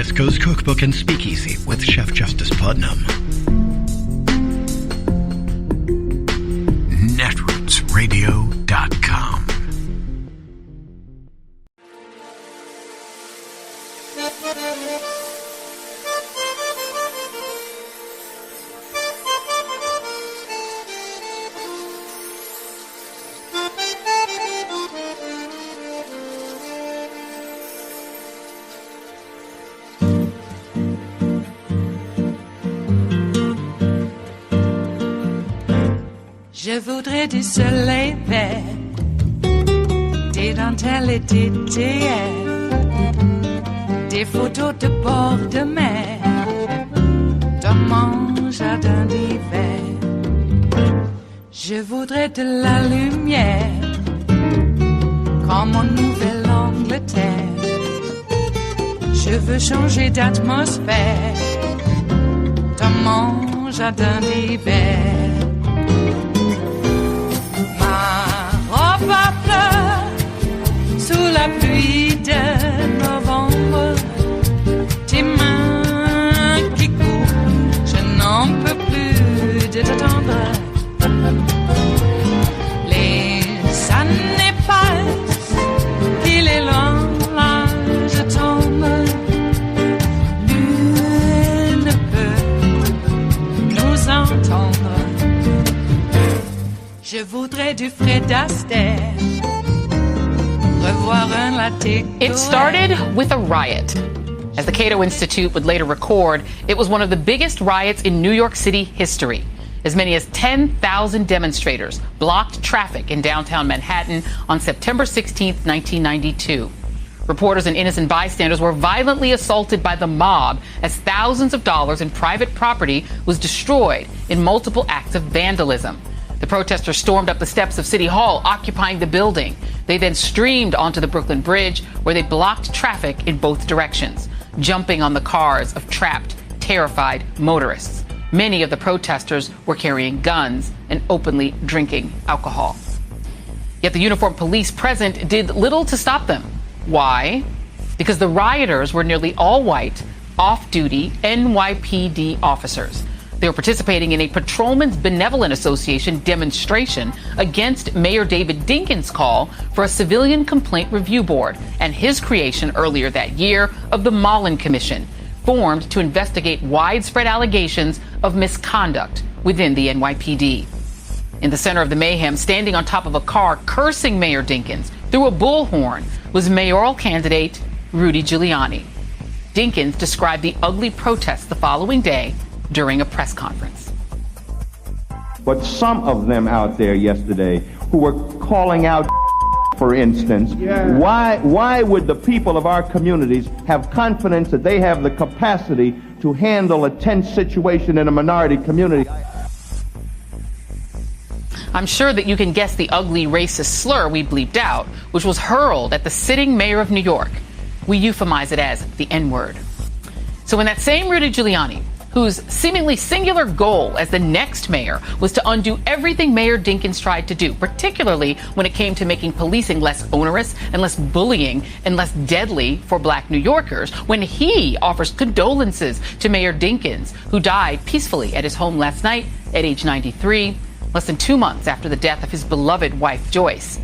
West Coast Cookbook and Speakeasy with Chef Justice Putnam. Netrootsradio.com. Je voudrais du soleil vert, des dentelles et des théâtres, des photos de bord de mer, dans mon jardin d'hiver. Je voudrais de la lumière, comme en Nouvelle-Angleterre. Je veux changer d'atmosphère, dans mon jardin d'hiver. Ma fleur sous la pluie de novembre, tes mains qui courent, je n'en peux plus de t'attendre. Les années passent, il est long, là je tombe. Nul ne peut nous entendre. Je voudrais du Fred Astaire, revoir un latte. It started with a riot. As the Cato Institute would later record, it was one of the biggest riots in New York City history. As many as 10,000 demonstrators blocked traffic in downtown Manhattan on September 16, 1992. Reporters and innocent bystanders were violently assaulted by the mob as thousands of dollars in private property was destroyed in multiple acts of vandalism. The protesters stormed up the steps of City Hall, occupying the building. They then streamed onto the Brooklyn Bridge, where they blocked traffic in both directions, jumping on the cars of trapped, terrified motorists. Many of the protesters were carrying guns and openly drinking alcohol. Yet the uniformed police present did little to stop them. Why? Because the rioters were nearly all white, off-duty NYPD officers. They were participating in a Patrolmen's Benevolent Association demonstration against Mayor David Dinkins' call for a civilian complaint review board and his creation earlier that year of the Mullen Commission, formed to investigate widespread allegations of misconduct within the NYPD. In the center of the mayhem, standing on top of a car cursing Mayor Dinkins through a bullhorn, was mayoral candidate Rudy Giuliani. Dinkins described the ugly protests the following day during a press conference. But some of them out there yesterday who were calling out, for instance, why would the people of our communities have confidence that they have the capacity to handle a tense situation in a minority community? I'm sure that you can guess the ugly racist slur we bleeped out, which was hurled at the sitting mayor of New York. We euphemize it as the N-word. So when that same Rudy Giuliani, whose seemingly singular goal as the next mayor was to undo everything Mayor Dinkins tried to do, particularly when it came to making policing less onerous and less bullying and less deadly for black New Yorkers, when he offers condolences to Mayor Dinkins, who died peacefully at his home last night at age 93, less than 2 months after the death of his beloved wife, Joyce.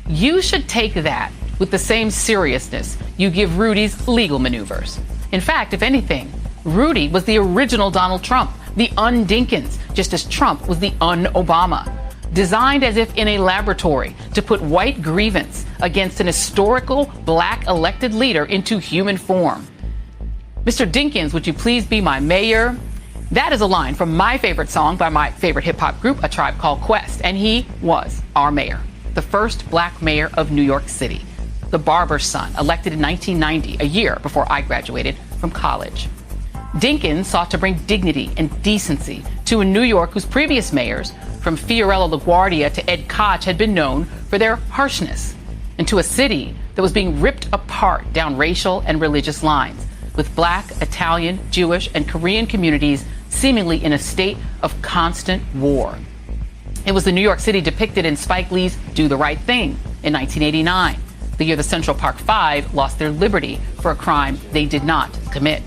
You should take that with the same seriousness you give Rudy's legal maneuvers. In fact, if anything, Rudy was the original Donald Trump, the un-Dinkins, just as Trump was the un-Obama. Designed as if in a laboratory to put white grievance against an historical black elected leader into human form. Mr. Dinkins, would you please be my mayor? That is a line from my favorite song by my favorite hip-hop group, A Tribe Called Quest, and he was our mayor, the first black mayor of New York City, the barber's son, elected in 1990, a year before I graduated from college. Dinkins sought to bring dignity and decency to a New York whose previous mayors, from Fiorello LaGuardia to Ed Koch, had been known for their harshness, and to a city that was being ripped apart down racial and religious lines, with black, Italian, Jewish, and Korean communities seemingly in a state of constant war. It was the New York City depicted in Spike Lee's Do the Right Thing in 1989. the year the Central Park Five lost their liberty for a crime they did not commit.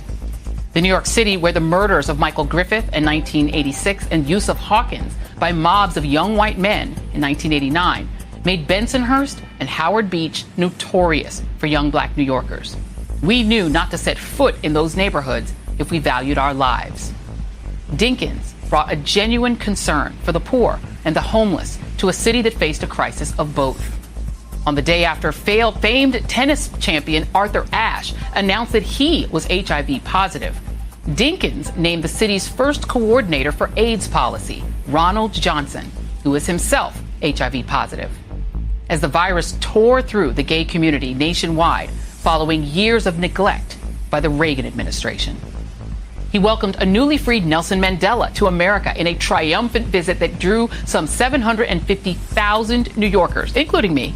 The New York City where the murders of Michael Griffith in 1986 and Yusuf Hawkins by mobs of young white men in 1989 made Bensonhurst and Howard Beach notorious for young black New Yorkers. We knew not to set foot in those neighborhoods if we valued our lives. Dinkins brought a genuine concern for the poor and the homeless to a city that faced a crisis of both. On the day after famed tennis champion Arthur Ashe announced that he was HIV positive, Dinkins named the city's first coordinator for AIDS policy, Ronald Johnson, who is himself HIV positive. As the virus tore through the gay community nationwide following years of neglect by the Reagan administration. He welcomed a newly freed Nelson Mandela to America in a triumphant visit that drew some 750,000 New Yorkers, including me,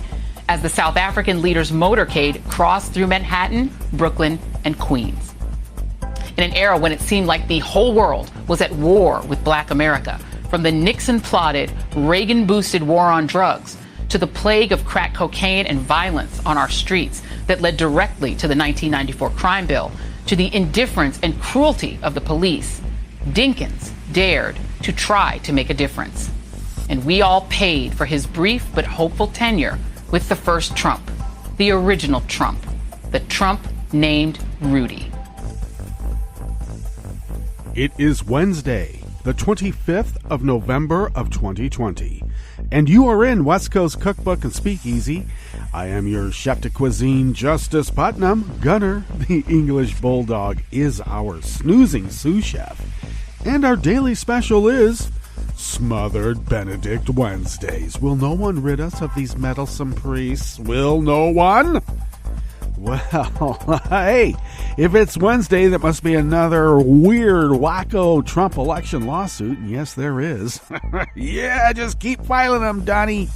as the South African leader's motorcade crossed through Manhattan, Brooklyn, and Queens. In an era when it seemed like the whole world was at war with Black America, from the Nixon-plotted, Reagan-boosted war on drugs to the plague of crack cocaine and violence on our streets that led directly to the 1994 crime bill, to the indifference and cruelty of the police, Dinkins dared to try to make a difference. And we all paid for his brief but hopeful tenure with the first Trump, the original Trump, the Trump named Rudy. It is Wednesday, the 25th of November of 2020, and you are in West Coast Cookbook and Speakeasy. I am your chef de cuisine, Justice Putnam. Gunner, the English Bulldog, is our snoozing sous chef, and our daily special is Smothered Benedict Wednesdays. Will no one rid us of these meddlesome priests? Will no one? Well, hey, if it's Wednesday, that must be another weird, wacko Trump election lawsuit. And yes, there is. Yeah, just keep filing them, Donnie.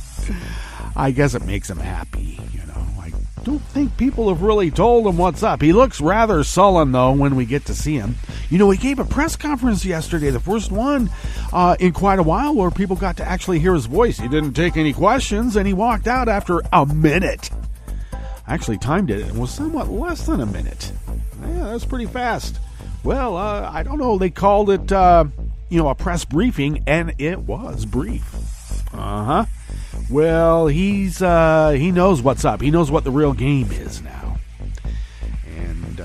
I guess it makes him happy, you know. I don't think people have really told him what's up. He looks rather sullen, though, when we get to see him. You know, he gave a press conference yesterday, the first one in quite a while, where people got to actually hear his voice. He didn't take any questions, and he walked out after a minute. I actually timed it. It was somewhat less than a minute. Yeah, that's pretty fast. Well, I don't know. They called it, a press briefing, and it was brief. Uh-huh. Well, he knows what's up. He knows what the real game is now. And,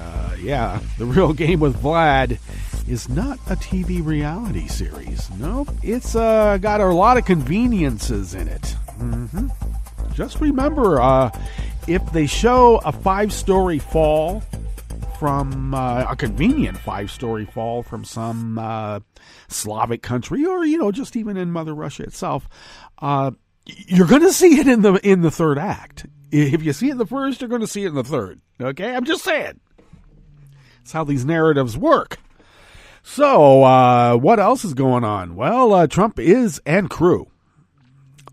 the real game with Vlad is not a TV reality series. Nope. It's got a lot of conveniences in it. Mm-hmm. Just remember, if they show a 5-story fall from a convenient 5-story fall from some Slavic country, or just even in Mother Russia itself, you're going to see it in the third act. If you see it in the first, you're going to see it in the third. Okay, I'm just saying. That's how these narratives work. So, what else is going on? Well, Trump and crew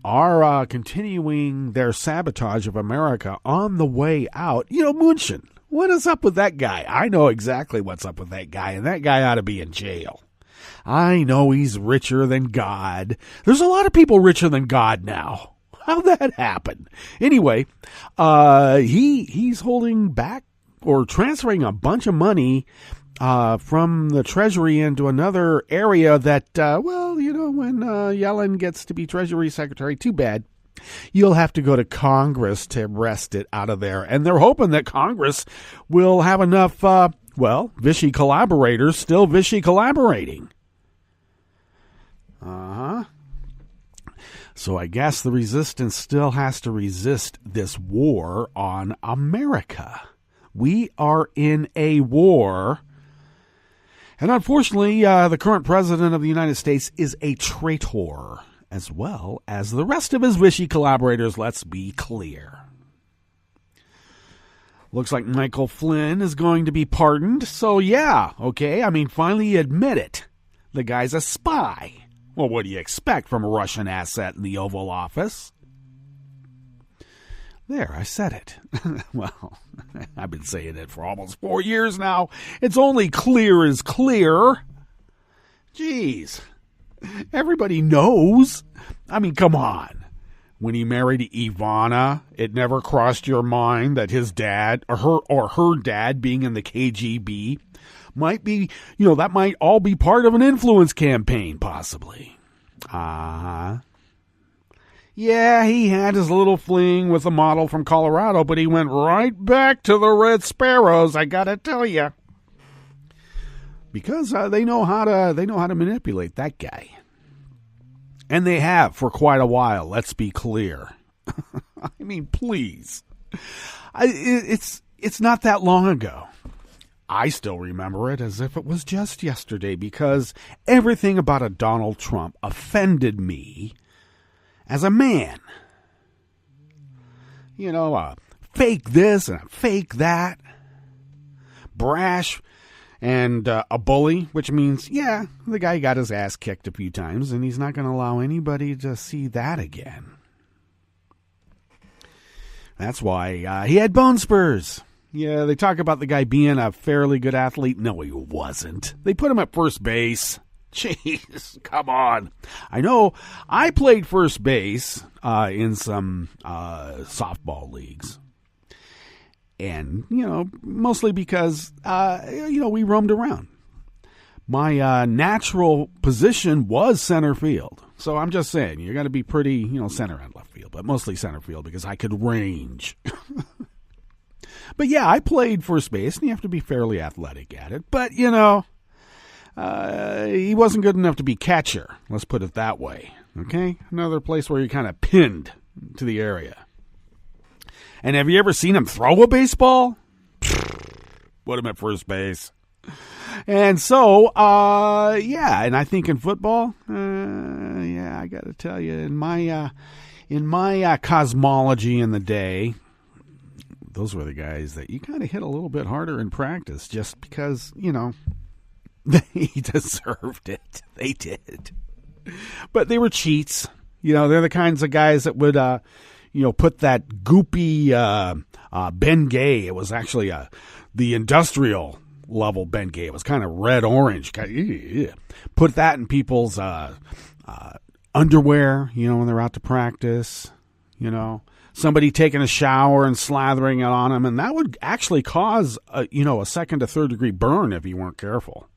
are continuing their sabotage of America on the way out. Mnuchin, what is up with that guy? I know exactly what's up with that guy, and that guy ought to be in jail. I know he's richer than God. There's a lot of people richer than God now. How'd that happen? Anyway, he's holding back or transferring a bunch of money from the Treasury into another area that, when Yellen gets to be Treasury Secretary, too bad. You'll have to go to Congress to wrest it out of there. And they're hoping that Congress will have enough, Vichy collaborators still Vichy collaborating. Uh-huh. So I guess the resistance still has to resist this war on America. We are in a war. And unfortunately, the current president of the United States is a traitor, as well as the rest of his Vichy collaborators, let's be clear. Looks like Michael Flynn is going to be pardoned. So finally admit it. The guy's a spy. Well, what do you expect from a Russian asset in the Oval Office? There, I said it. Well, I've been saying it for almost 4 years now. It's only clear as clear. Jeez. Everybody knows. I mean, come on. when he married Ivana, it never crossed your mind that his dad or her dad being in the KGB might be, that might all be part of an influence campaign, possibly. Uh-huh. Yeah, he had his little fling with a model from Colorado, but he went right back to the Red Sparrows, I gotta tell you. Because they know how to manipulate that guy. And they have for quite a while, let's be clear. I mean, please. It's not that long ago. I still remember it as if it was just yesterday because everything about a Donald Trump offended me as a man. Fake this and fake that. Brash and a bully, which means, yeah, the guy got his ass kicked a few times, and he's not going to allow anybody to see that again. That's why he had bone spurs. Yeah, they talk about the guy being a fairly good athlete. No, he wasn't. They put him at first base. Jeez, come on. I know I played first base in some softball leagues. And, mostly because, we roamed around. My natural position was center field. So I'm just saying, you got to be pretty, center and left field, but mostly center field because I could range. But yeah, I played first base, and you have to be fairly athletic at it. But, he wasn't good enough to be catcher. Let's put it that way. Okay? Another place where you're kind of pinned to the area. And have you ever seen him throw a baseball? Put him at first base. And so, and I think in football, I got to tell you, in my cosmology in the day, those were the guys that you kind of hit a little bit harder in practice just because, they deserved it. They did. But they were cheats. They're the kinds of guys that would, put that goopy Bengay. It was actually the industrial level Bengay. It was kind of red-orange. Put that in people's underwear, when they're out to practice, Somebody taking a shower and slathering it on them, and that would actually cause, a second to third degree burn if you weren't careful.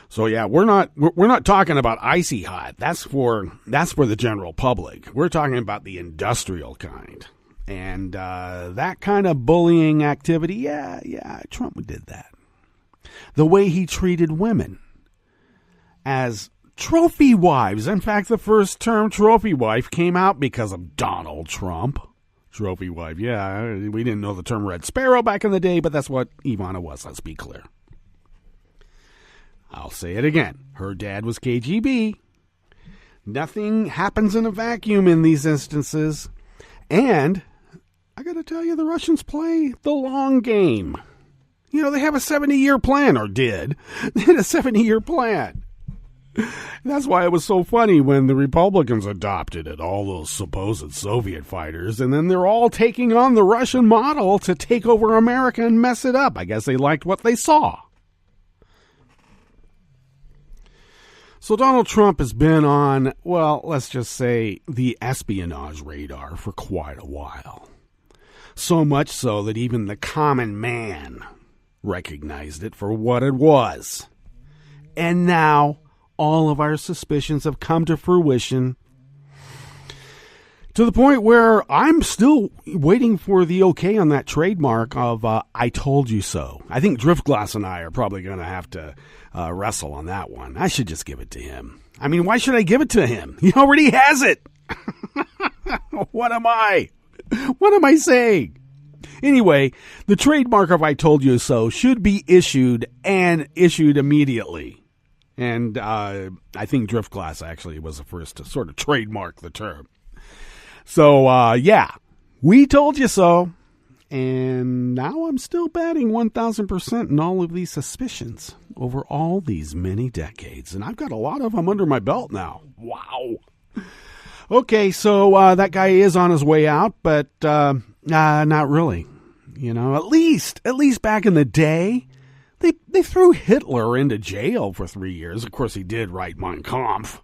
So yeah, we're not talking about icy hot. That's for the general public. We're talking about the industrial kind, and that kind of bullying activity. Yeah, Trump did that. The way he treated women as trophy wives. In fact, the first term trophy wife came out because of Donald Trump. Trophy wife, yeah. We didn't know the term Red Sparrow back in the day, but that's what Ivana was, let's be clear. I'll say it again. Her dad was KGB. Nothing happens in a vacuum in these instances. And I got to tell you, the Russians play the long game. They have a 70-year plan, or did. They had a 70-year plan. That's why it was so funny when the Republicans adopted it, all those supposed Soviet fighters, and then they're all taking on the Russian model to take over America and mess it up. I guess they liked what they saw. So Donald Trump has been on, well, let's just say, the espionage radar for quite a while. So much so that even the common man recognized it for what it was. And now all of our suspicions have come to fruition to the point where I'm still waiting for the okay on that trademark of I told you so. I think Driftglass and I are probably going to have to wrestle on that one. I should just give it to him. I mean, why should I give it to him? He already has it. What am I saying? Anyway, the trademark of I told you so should be issued and issued immediately. And I think Driftglass actually was the first to sort of trademark the term. So, we told you so. And now I'm still batting 1,000% in all of these suspicions over all these many decades. And I've got a lot of them under my belt now. Wow. Okay, so that guy is on his way out, but not really. At least back in the day, they threw Hitler into jail for 3 years. Of course, he did write Mein Kampf.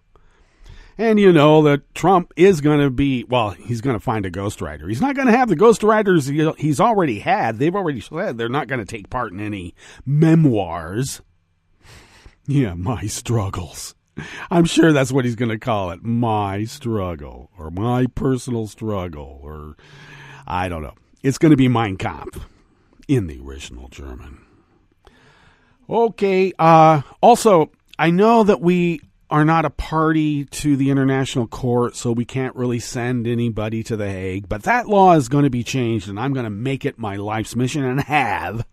And you know that Trump is going to be, well, he's going to find a ghostwriter. He's not going to have the ghostwriters he's already had. They've already said they're not going to take part in any memoirs. Yeah, my struggles. I'm sure that's what he's going to call it. My struggle, or my personal struggle, or I don't know. It's going to be Mein Kampf in the original German. Okay. Also, I know that we are not a party to the international court, so we can't really send anybody to The Hague. But that law is going to be changed, and I'm going to make it my life's mission, and have.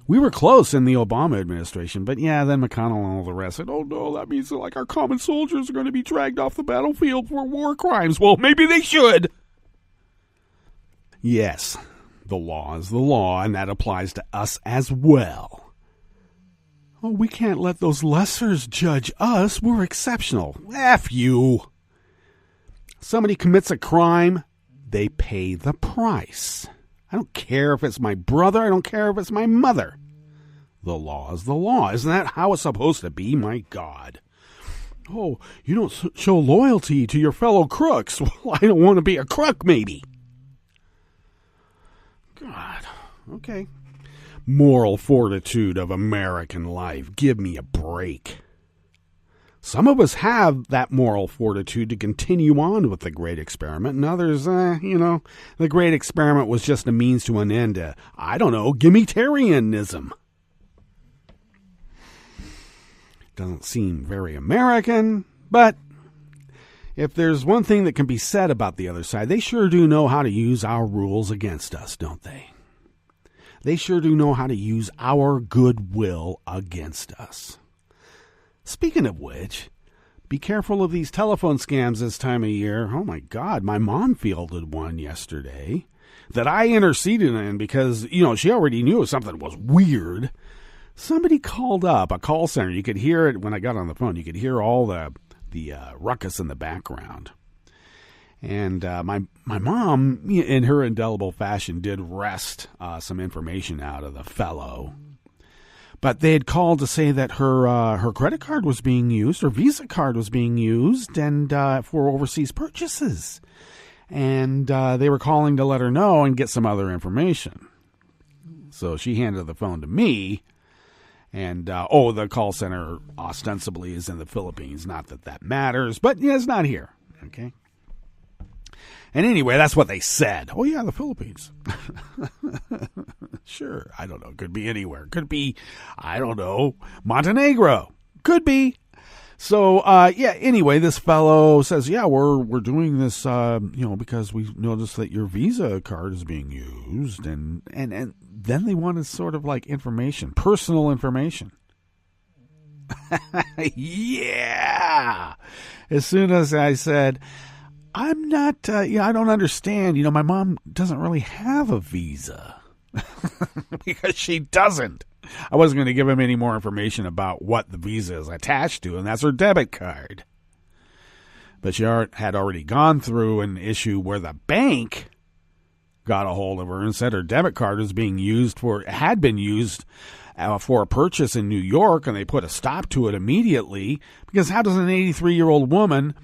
We were close in the Obama administration, but yeah, then McConnell and all the rest said, oh no, that means that, like, our common soldiers are going to be dragged off the battlefield for war crimes. Well, maybe they should. Yes, the law is the law, and that applies to us as well. Oh, we can't let those lessers judge us. We're exceptional. F you. Somebody commits a crime, they pay the price. I don't care if it's my brother. I don't care if it's my mother. The law is the law. Isn't that how it's supposed to be? My God. Oh, you don't show loyalty to your fellow crooks. Well, I don't want to be a crook, maybe. God. Okay. Moral fortitude of American life. Give me a break. Some of us have that moral fortitude to continue on with the great experiment, and others, the great experiment was just a means to an end to, I don't know, gimmitarianism. Doesn't seem very American, but if there's one thing that can be said about the other side, they sure do know how to use our rules against us, don't they? They sure do know how to use our goodwill against us. Speaking of which, be careful of these telephone scams this time of year. Oh my God, my mom fielded one yesterday that I interceded in because, she already knew something was weird. Somebody called up a call center. You could hear it when I got on the phone. You could hear all the ruckus in the background. And my mom, in her indelible fashion, did wrest some information out of the fellow. But they had called to say that her credit card was being used, her Visa card was being used, and for overseas purchases. And they were calling to let her know and get some other information. So she handed the phone to me. And, the call center ostensibly is in the Philippines. Not that that matters, but yeah, it's not here. Okay. And anyway, that's what they said. Oh, yeah, the Philippines. Sure. I don't know. Could be anywhere. Could be, I don't know, Montenegro. Could be. So, anyway, this fellow says, yeah, we're doing this, because we noticed that your Visa card is being used. And then they wanted sort of like information, personal information. Yeah. As soon as I said, I'm not, I don't understand. My mom doesn't really have a Visa because she doesn't. I wasn't going to give him any more information about what the Visa is attached to, and that's her debit card. But she had already gone through an issue where the bank got a hold of her and said her debit card had been used for a purchase in New York, and they put a stop to it immediately. Because how does an 83-year-old woman,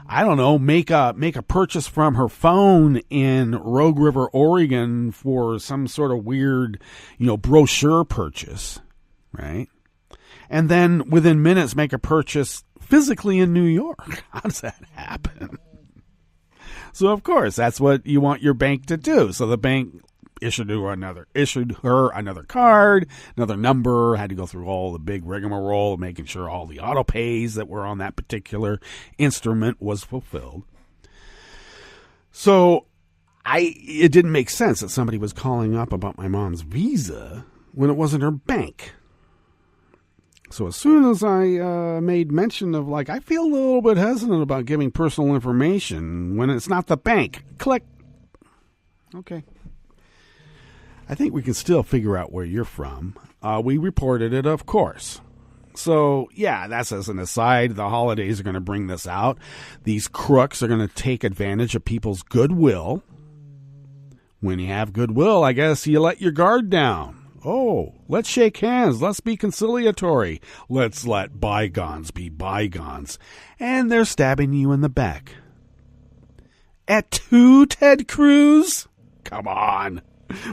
I don't know, make a purchase from her phone in Rogue River, Oregon for some sort of weird, brochure purchase, right? And then within minutes make a purchase physically in New York. How does that happen? So of course that's what you want your bank to do. So the bank issued her another card, another number, had to go through all the big rigmarole of making sure all the auto pays that were on that particular instrument was fulfilled. So it didn't make sense that somebody was calling up about my mom's Visa when it wasn't her bank. So as soon as I made mention of, I feel a little bit hesitant about giving personal information when it's not the bank. Click. Okay. I think we can still figure out where you're from. We reported it, of course. So, yeah, that's as an aside. The holidays are going to bring this out. These crooks are going to take advantage of people's goodwill. When you have goodwill, I guess you let your guard down. Oh, let's shake hands. Let's be conciliatory. Let's let bygones be bygones. And they're stabbing you in the back. At 2, Ted Cruz? Come on.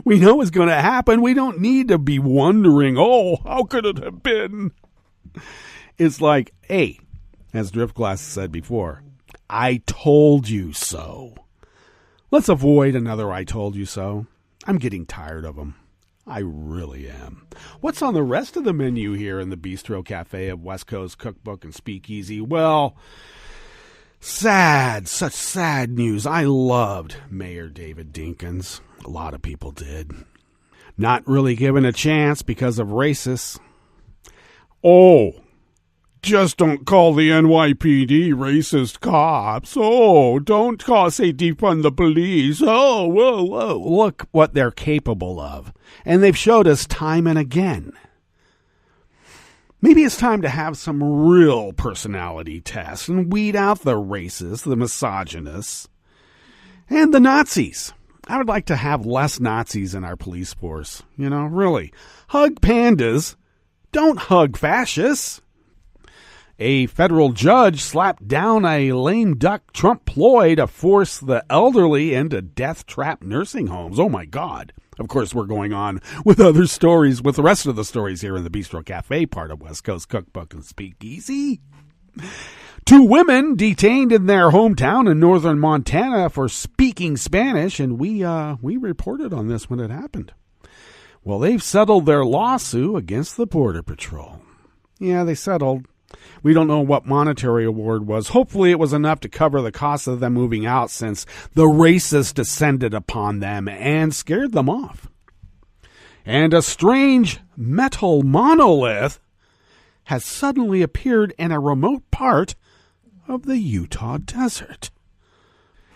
We know it's going to happen. We don't need to be wondering, oh, how could it have been? It's like, hey, as Driftglass said before, I told you so. Let's avoid another I told you so. I'm getting tired of them. I really am. What's on the rest of the menu here in the Bistro Cafe of West Coast Cookbook and Speakeasy? Well, such sad news. I loved Mayor David Dinkins. A lot of people did. Not really given a chance because of racists. Oh, just don't call the NYPD racist cops. Oh, don't say defund the police. Oh, whoa. Look what they're capable of. And they've showed us time and again. Maybe it's time to have some real personality tests and weed out the racists, the misogynists, and the Nazis. I would like to have less Nazis in our police force. You know, really. Hug pandas. Don't hug fascists. A federal judge slapped down a lame duck Trump ploy to force the elderly into death trap nursing homes. Oh, my God. Of course, we're going on with other stories, with the rest of the stories here in the Bistro Cafe part of West Coast Cookbook and Speakeasy. 2 women detained in their hometown in northern Montana for speaking Spanish, and we reported on this when it happened. Well, they've settled their lawsuit against the Border Patrol. Yeah, they settled. We don't know what monetary award was. Hopefully it was enough to cover the cost of them moving out since the racists descended upon them and scared them off. And a strange metal monolith has suddenly appeared in a remote part of the Utah desert.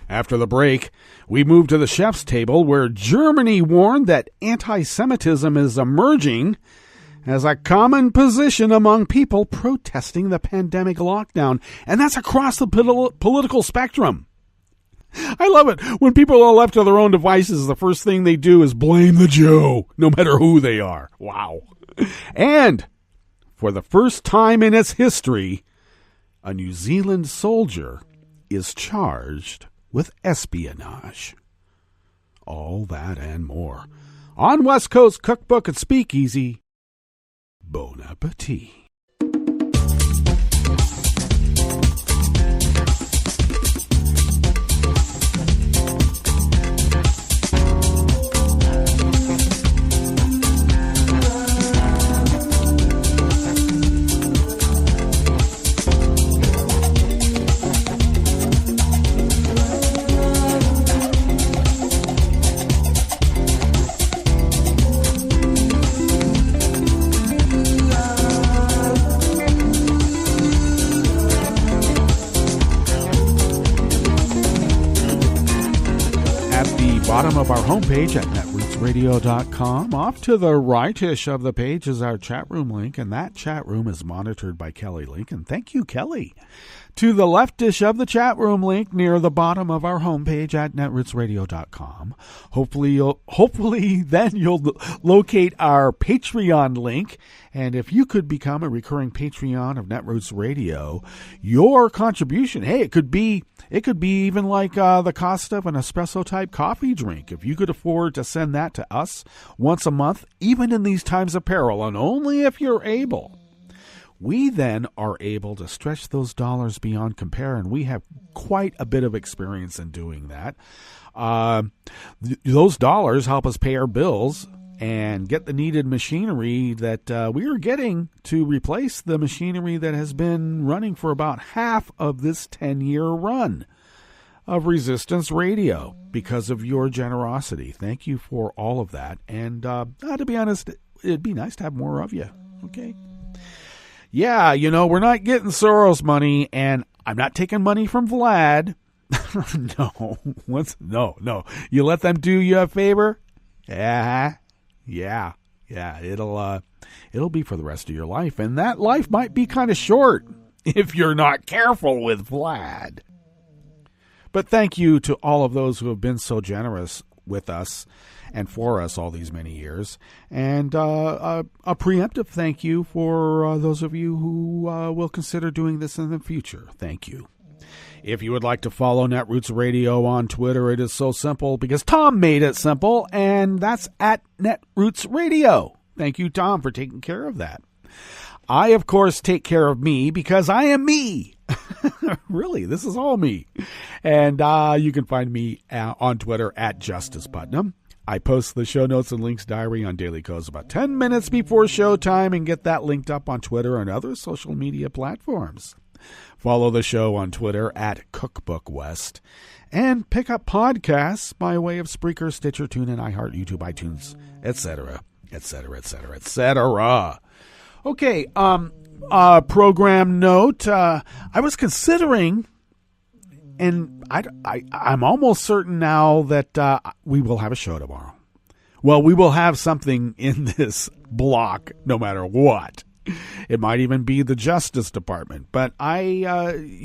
After the break, we move to the chef's table where Germany warned that anti-Semitism is emerging as a common position among people protesting the pandemic lockdown. And that's across the political spectrum. I love it. When people are left to their own devices, the first thing they do is blame the Jew, no matter who they are. Wow. And for the first time in its history, a New Zealand soldier is charged with espionage. All that and more on West Coast Cookbook and Speakeasy. Bon appetit. Bottom of our homepage at netrootsradio.com. Off to the rightish of the page is our chat room link, and that chat room is monitored by Kelly Lincoln. Thank you, Kelly. To the leftish of the chat room link near the bottom of our homepage at netrootsradio.com. Hopefully then you'll locate our Patreon link, and if you could become a recurring Patreon of Netroots Radio, your contribution, hey, it could be even like the cost of an espresso type coffee drink. If you could afford to send that to us once a month, even in these times of peril, and only if you're able, we then are able to stretch those dollars beyond compare, and we have quite a bit of experience in doing that. Those dollars help us pay our bills and get the needed machinery that we are getting to replace the machinery that has been running for about half of this 10-year run of Resistance Radio because of your generosity. Thank you for all of that. And to be honest, it'd be nice to have more of you. Okay. Yeah, we're not getting Soros money, and I'm not taking money from Vlad. No. You let them do you a favor? Yeah. It'll be for the rest of your life, and that life might be kind of short if you're not careful with Vlad. But thank you to all of those who have been so generous with us and for us all these many years. And a preemptive thank you for those of you who will consider doing this in the future. Thank you. If you would like to follow Netroots Radio on Twitter, it is so simple because Tom made it simple, and that's at Netroots Radio. Thank you, Tom, for taking care of that. I, of course, take care of me because I am me. Really, this is all me. And you can find me on Twitter at Justice Putnam. I post the show notes and links diary on Daily Kos about 10 minutes before showtime and get that linked up on Twitter and other social media platforms. Follow the show on Twitter at Cookbook West. And pick up podcasts by way of Spreaker, Stitcher, TuneIn, iHeart, YouTube, iTunes, etc., etc., etc., etc. Okay, program note. I was considering, and I'm almost certain now that we will have a show tomorrow. Well, we will have something in this block no matter what. It might even be the Justice Department. But I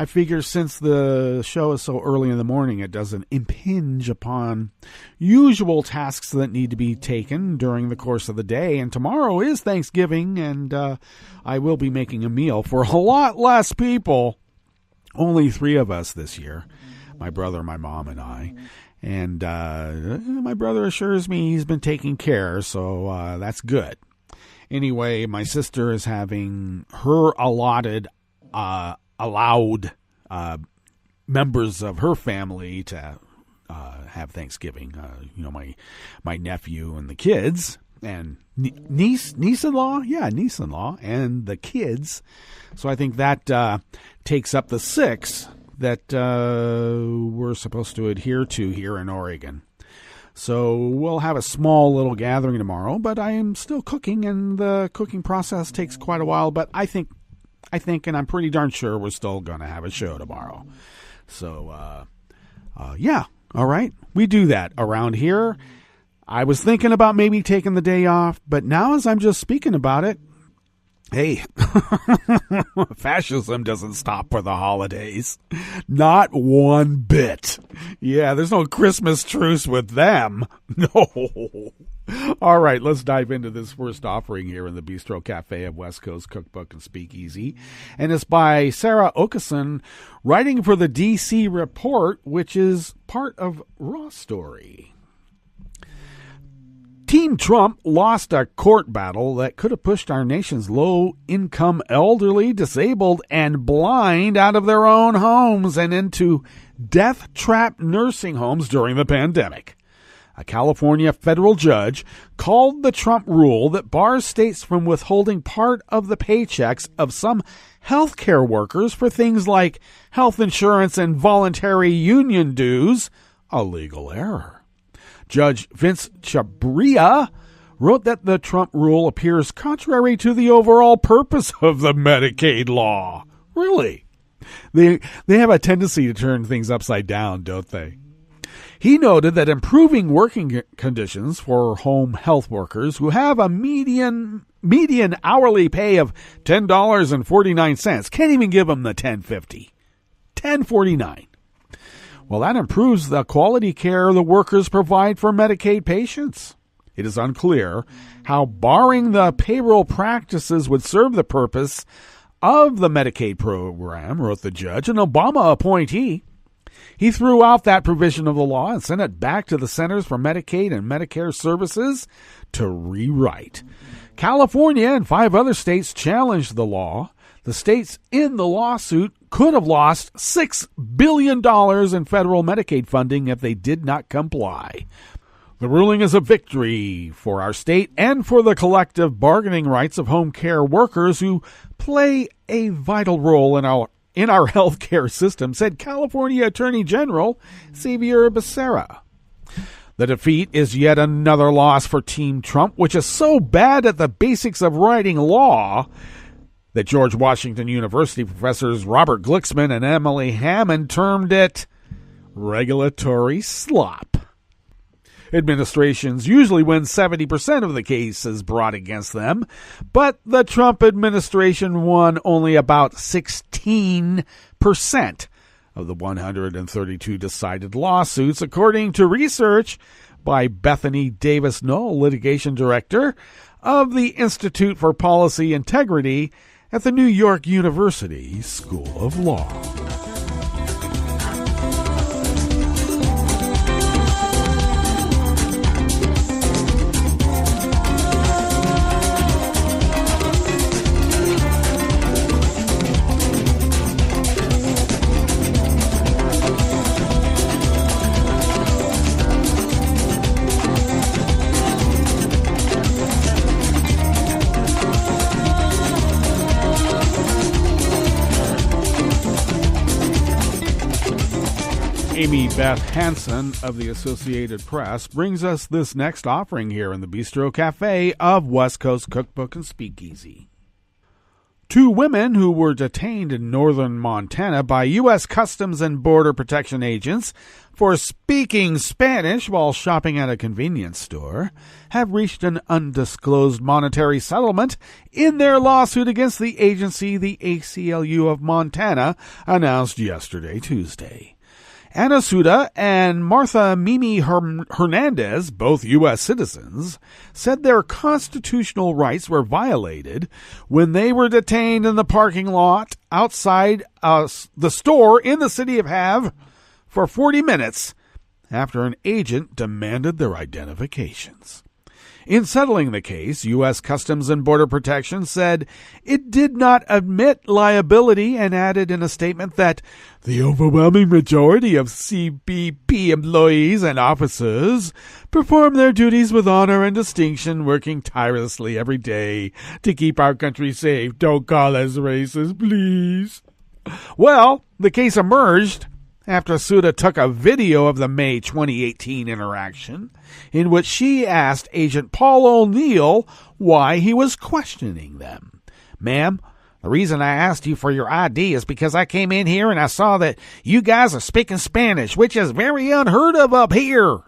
figure since the show is so early in the morning, it doesn't impinge upon usual tasks that need to be taken during the course of the day. And tomorrow is Thanksgiving, and I will be making a meal for a lot less people. Only 3 of us this year, my brother, my mom, and I. And my brother assures me he's been taking care, so that's good. Anyway, my sister is having her allowed members of her family to have Thanksgiving. My nephew and the kids, and niece-in-law? Yeah, niece-in-law, and the kids. So I think that takes up the 6 that we're supposed to adhere to here in Oregon. So we'll have a small little gathering tomorrow, but I am still cooking, and the cooking process takes quite a while. But I think, and I'm pretty darn sure we're still going to have a show tomorrow. So, yeah, all right. We do that around here. I was thinking about maybe taking the day off, but now as I'm just speaking about it, hey, fascism doesn't stop for the holidays. Not one bit. Yeah, there's no Christmas truce with them. No. All right, let's dive into this first offering here in the Bistro Cafe of West Coast Cookbook and Speakeasy. And it's by Sarah Okeson, writing for the DC Report, which is part of Raw Story. Team Trump lost a court battle that could have pushed our nation's low-income elderly, disabled, and blind out of their own homes and into death-trap nursing homes during the pandemic. A California federal judge called the Trump rule that bars states from withholding part of the paychecks of some healthcare workers for things like health insurance and voluntary union dues a legal error. Judge Vince Chabria wrote that the Trump rule appears contrary to the overall purpose of the Medicaid law. Really? They have a tendency to turn things upside down, don't they? He noted that improving working conditions for home health workers who have a median hourly pay of $10.49 can't even give them the $10.50. $10.49. Well, that improves the quality care the workers provide for Medicaid patients. It is unclear how barring the payroll practices would serve the purpose of the Medicaid program, wrote the judge, an Obama appointee. He threw out that provision of the law and sent it back to the Centers for Medicaid and Medicare Services to rewrite. California and 5 other states challenged the law. The states in the lawsuit could have lost $6 billion in federal Medicaid funding if they did not comply. The ruling is a victory for our state and for the collective bargaining rights of home care workers who play a vital role in our health care system, said California Attorney General Xavier Becerra. The defeat is yet another loss for Team Trump, which is so bad at the basics of writing law that George Washington University professors Robert Glicksman and Emily Hammond termed it regulatory slop. Administrations usually win 70% of the cases brought against them, but the Trump administration won only about 16% of the 132 decided lawsuits, according to research by Bethany Davis Knoll, litigation director of the Institute for Policy Integrity at the New York University School of Law. Amy Beth Hansen of the Associated Press brings us this next offering here in the Bistro Cafe of West Coast Cookbook and Speakeasy. Two women who were detained in northern Montana by U.S. Customs and Border Protection agents for speaking Spanish while shopping at a convenience store have reached an undisclosed monetary settlement in their lawsuit against the agency, the ACLU of Montana, announced yesterday, Tuesday. Ana Suda and Martha Mimi Hernandez, both U.S. citizens, said their constitutional rights were violated when they were detained in the parking lot outside the store in the city of Havre for 40 minutes after an agent demanded their identifications. In settling the case, U.S. Customs and Border Protection said it did not admit liability and added in a statement that the overwhelming majority of CBP employees and officers perform their duties with honor and distinction, working tirelessly every day to keep our country safe. Don't call us racist, please. Well, the case emerged after Suda took a video of the May 2018 interaction in which she asked Agent Paul O'Neill why he was questioning them. Ma'am, the reason I asked you for your ID is because I came in here and I saw that you guys are speaking Spanish, which is very unheard of up here.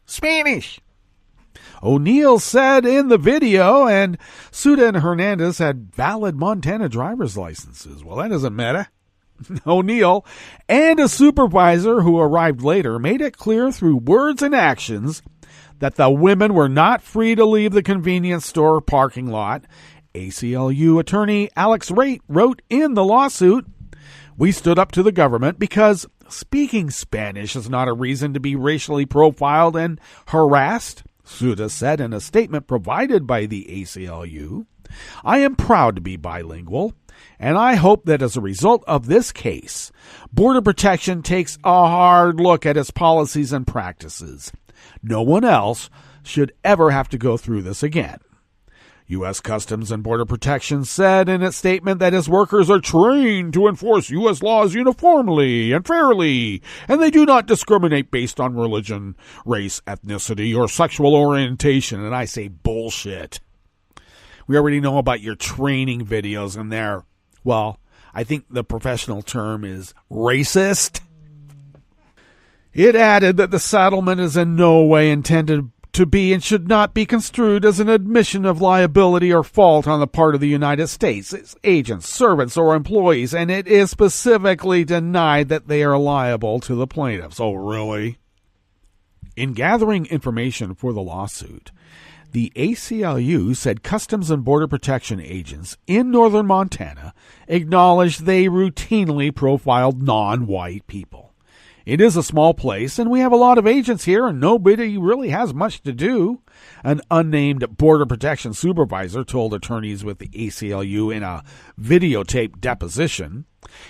Spanish. O'Neill said in the video, and Suda and Hernandez had valid Montana driver's licenses. Well, that doesn't matter. O'Neill and a supervisor who arrived later made it clear through words and actions that the women were not free to leave the convenience store parking lot. ACLU attorney Alex Raitt wrote in the lawsuit, "We stood up to the government because speaking Spanish is not a reason to be racially profiled and harassed," Suda said in a statement provided by the ACLU. "I am proud to be bilingual, and I hope that as a result of this case, Border Protection takes a hard look at its policies and practices. No one else should ever have to go through this again." U.S. Customs and Border Protection said in its statement that its workers are trained to enforce U.S. laws uniformly and fairly, and they do not discriminate based on religion, race, ethnicity, or sexual orientation. And I say bullshit. We already know about your training videos in there. Well, I think the professional term is racist. It added that the settlement is in no way intended to be and should not be construed as an admission of liability or fault on the part of the United States, its agents, servants, or employees, and it is specifically denied that they are liable to the plaintiffs. Oh, really? In gathering information for the lawsuit, the ACLU said Customs and Border Protection agents in northern Montana acknowledged they routinely profiled non-white people. "It is a small place, and we have a lot of agents here, and nobody really has much to do," an unnamed Border Protection supervisor told attorneys with the ACLU in a videotaped deposition.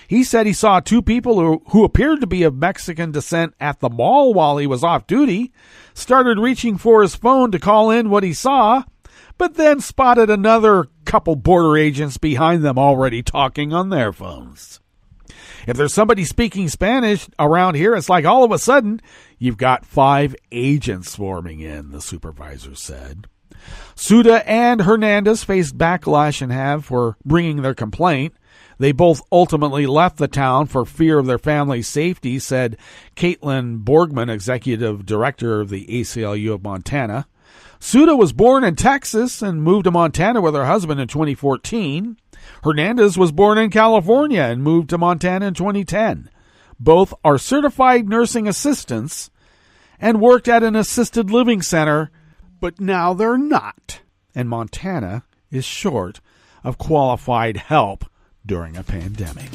He said he saw two people who appeared to be of Mexican descent at the mall while he was off duty, started reaching for his phone to call in what he saw, but then spotted another couple border agents behind them already talking on their phones. "If there's somebody speaking Spanish around here, it's like all of a sudden you've got 5 agents swarming in," the supervisor said. Suda and Hernandez faced backlash and have for bringing their complaint. They both ultimately left the town for fear of their family's safety, said Caitlin Borgman, executive director of the ACLU of Montana. Suda was born in Texas and moved to Montana with her husband in 2014. Hernandez was born in California and moved to Montana in 2010. Both are certified nursing assistants and worked at an assisted living center, but now they're not. And Montana is short of qualified help during a pandemic.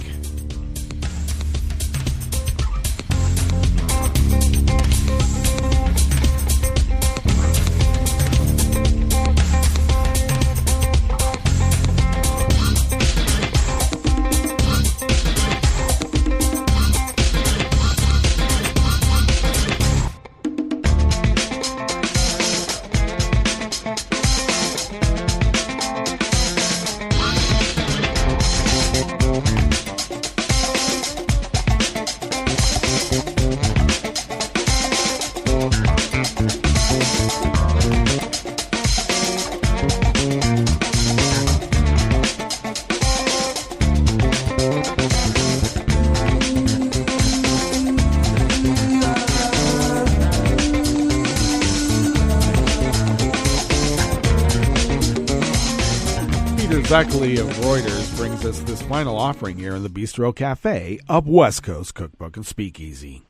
Zuckley of Reuters brings us this final offering here in the Bistro Cafe of West Coast Cookbook and Speakeasy.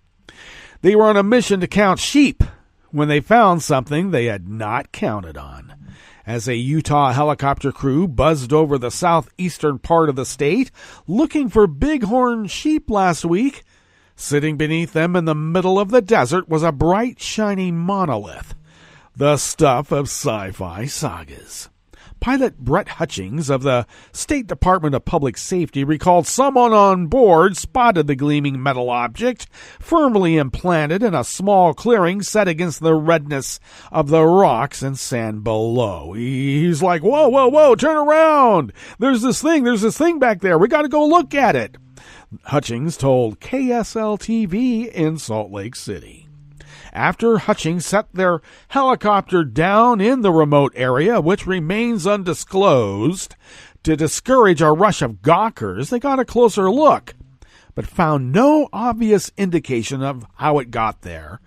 They were on a mission to count sheep when they found something they had not counted on. As a Utah helicopter crew buzzed over the southeastern part of the state looking for bighorn sheep last week, sitting beneath them in the middle of the desert was a bright, shiny monolith, the stuff of sci-fi sagas. Pilot Brett Hutchings of the State Department of Public Safety recalled someone on board spotted the gleaming metal object firmly implanted in a small clearing set against the redness of the rocks and sand below. He's like, whoa, whoa, whoa, turn around. There's this thing back there. We got to go look at it. Hutchings told KSL-TV in Salt Lake City. After Hutchings set their helicopter down in the remote area, which remains undisclosed, to discourage a rush of gawkers, they got a closer look, but found no obvious indication of how it got there.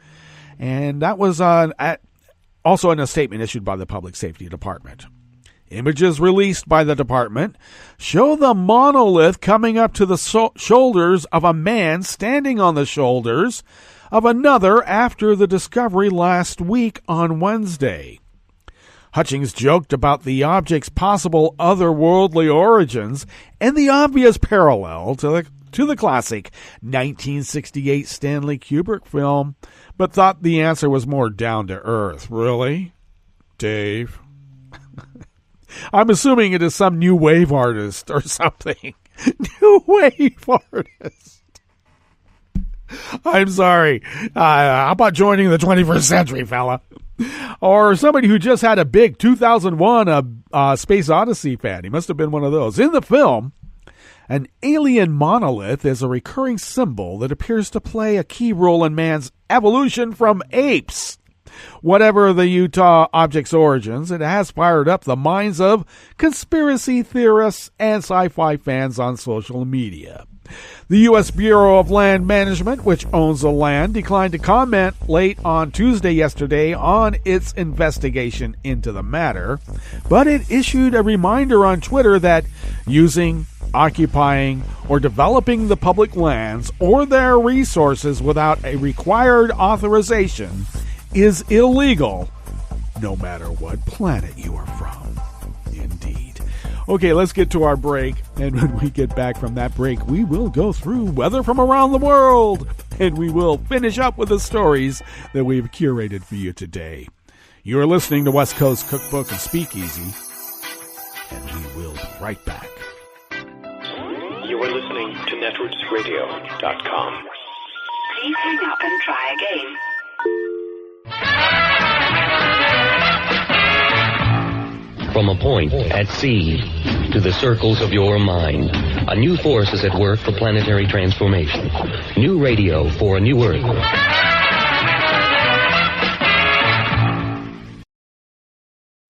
And that was also in a statement issued by the Public Safety Department. Images released by the department show the monolith coming up to the shoulders of a man standing on the shoulders of another after the discovery last week on Wednesday. Hutchings joked about the object's possible otherworldly origins and the obvious parallel to the classic 1968 Stanley Kubrick film, but thought the answer was more down to earth. Really? Dave? I'm assuming it is some new wave artist or something. New wave artist. I'm sorry. How about joining the 21st century, fella? Or somebody who just had a big 2001 Space Odyssey fan. He must have been one of those. In the film, an alien monolith is a recurring symbol that appears to play a key role in man's evolution from apes. Whatever the Utah object's origins, it has fired up the minds of conspiracy theorists and sci-fi fans on social media. The U.S. Bureau of Land Management, which owns the land, declined to comment late on Tuesday yesterday on its investigation into the matter, but it issued a reminder on Twitter that using, occupying, or developing the public lands or their resources without a required authorization is illegal, no matter what planet you are from. Indeed. Okay, let's get to our break, and when we get back from that break, we will go through weather from around the world, and we will finish up with the stories that we've curated for you today. You are listening to West Coast Cookbook and Speakeasy, and we will be right back. You are listening to netrootsradio.com. Please hang up and try again. From a point at sea to the circles of your mind, a new force is at work for planetary transformation. New radio for a new Earth.